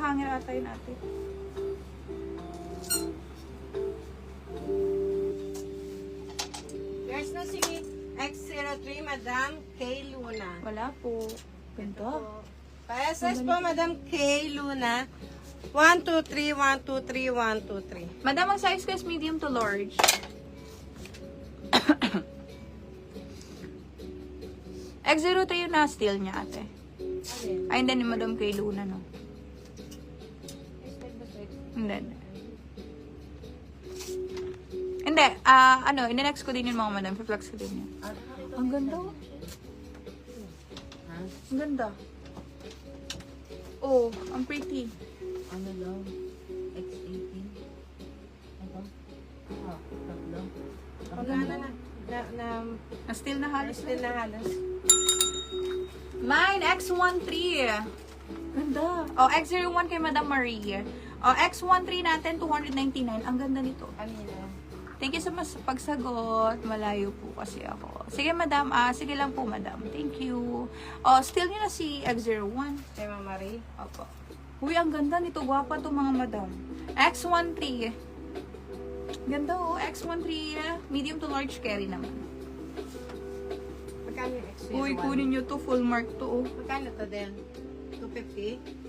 Nakahangin ata yun ate. Guys, na si X03, Madam K. Luna. Wala po. Ganda. Pa-SS po, Madam K. Luna. 1, 2, 3, 1, 2, 3, 1, 2, 3. Madam, ang size ko is medium to large. X03 yung na-steal niya, ate. Ay, hindi ni Madam Kay Luna, no? Hindi, hindi. Hindi, in-next ko din yun, mga madam. Flex ko din yun. Ang ganda. Ang ganda. Oh, ang pretty. Ano lang? X18. Ano? Ah, tatlo. Pagana Na-steal na halos. still na halos. Mine, X13. Ganda. Oh, X01 kay Madam Marie. Oh, X13 natin, 299. Ang ganda nito. Kanina. Thank you so much sa pagsagot. Malayo po kasi ako. Sige, madam. Sige lang po, madam. Thank you. Oh, still nyo na si X01. Kay Mama Marie. Opo. Uy, ang ganda nito. Gwapa to mga madam. X13. Ganda oh. X13. Medium to large carry naman. Magkano yung X01? Uy, kunin nyo to. Full mark to oh. Magkano to din? 250?